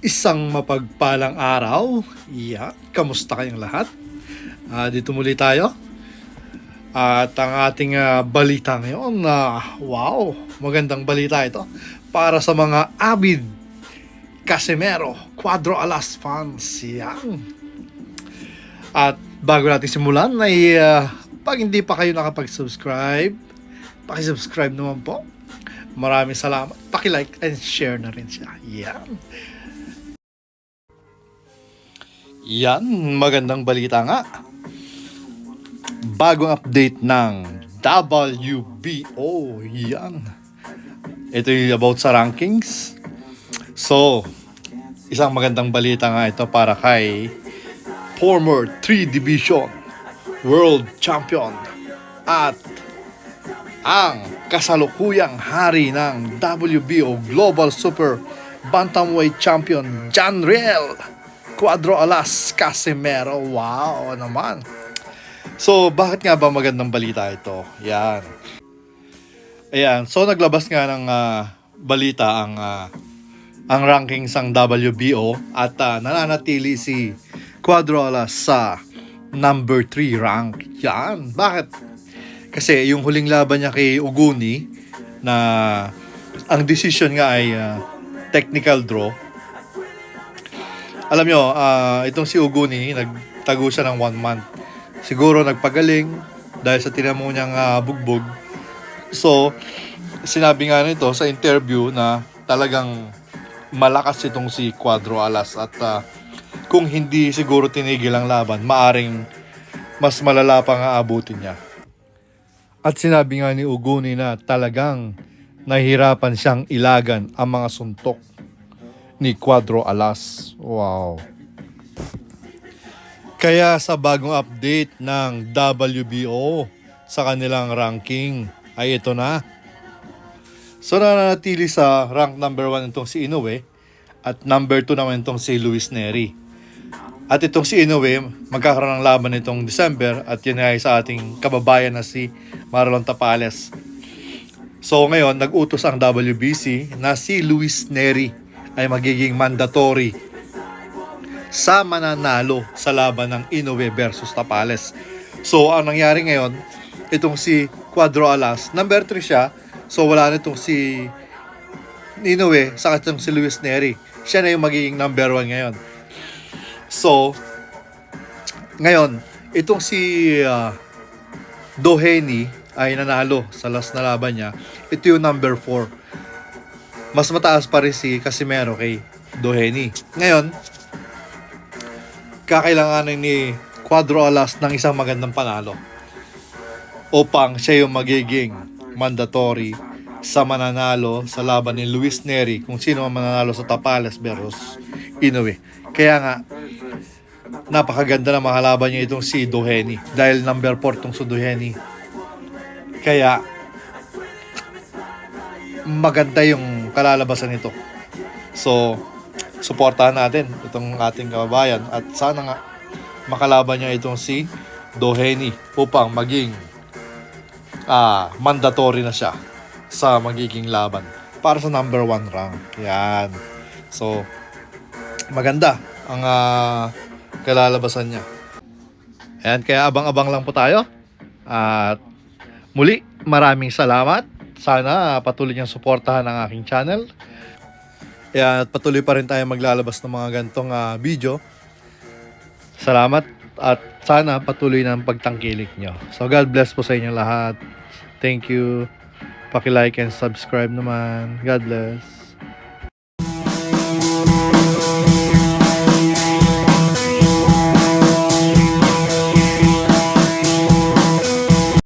Isang mapagpalang araw. Kamusta kayong lahat? Dito muli tayo. At ang ating balita ngayon, wow, magandang balita ito para sa mga avid Casimero Cuadro Alas fans. At bago natin simulan ay pag hindi pa kayo nakapag-subscribe, paki-subscribe naman po. Maraming salamat. Paki-like and share na rin siya. Yan, magandang balita nga. Bagong update ng WBO. Yan. Ito yung about sa rankings. So, isang magandang balita nga ito para kay former 3 Division World Champion at ang kasalukuyang hari ng WBO Global Super Bantamweight Champion Janriel Cuadro Alas Casimero. Wow naman. So, bakit nga ba magandang balita ito? Yan. Ayan. So, naglabas nga ng balita ang rankings ng WBO at nananatili si Cuadro Alas sa number 3 rank. Yan. Bakit? Kasi yung huling laban niya kay Uguni na ang decision nga ay technical draw. Alam nyo, itong si Uguni, nagtago siya ng 1 month. Siguro nagpagaling dahil sa tinamo niyang bugbog. So, sinabi nga nito sa interview na talagang malakas itong si Cuadro Alas at kung hindi siguro tinigil ang laban, maaring mas malala pa nga abutin niya. At sinabi nga ni Uguni na talagang nahihirapan siyang ilagan ang mga suntok ni Cuadro Alas. Wow. Kaya sa bagong update ng WBO sa kanilang ranking ay ito na. So nananatili sa rank number 1 itong si Inoue at number 2 naman itong si Luis Neri. At itong si Inoue, magkakaroon ng laban nitong December at yun ay sa ating kababayan na si Marlon Tapales. So ngayon, nag-utos ang WBC na si Luis Neri ay magiging mandatory sa mananalo sa laban ng Inoue versus Tapales. So ang nangyari ngayon, itong si Cuadro Alas, number 3 siya. So wala na itong si Inoue, saka itong si Luis Neri. Siya na yung magiging number 1 ngayon. So, ngayon, itong si Doheny ay nanalo sa last na laban niya. Ito yung number 4. Mas mataas pa rin si Casimero kay Doheny. Ngayon, kakailanganin ni Cuadro Alas ng isang magandang panalo upang siya yung magiging mandatory sa mananalo sa laban ni Luis Neri kung sino ang mananalo sa Tapales versus Inoue. Kaya nga, napakaganda na makalaban niya itong si Doheny dahil number 4 itong si Doheny. Kaya maganda yung kalalabasan nito. So, suportahan natin itong ating kababayan at sana nga makalaban niya itong si Doheny upang maging mandatory na siya sa magiging laban para sa number 1 rank. Yan. So, maganda ang kalalabasan niya. Ayan, kaya abang-abang lang po tayo. At muli, maraming salamat. Sana patuloy niyang suportahan ang aking channel. Ayan, at patuloy pa rin tayo maglalabas ng mga ganitong video. Salamat at sana patuloy ng pagtangkilik niyo. So God bless po sa inyo lahat. Thank you. Paki-like and subscribe naman. God bless.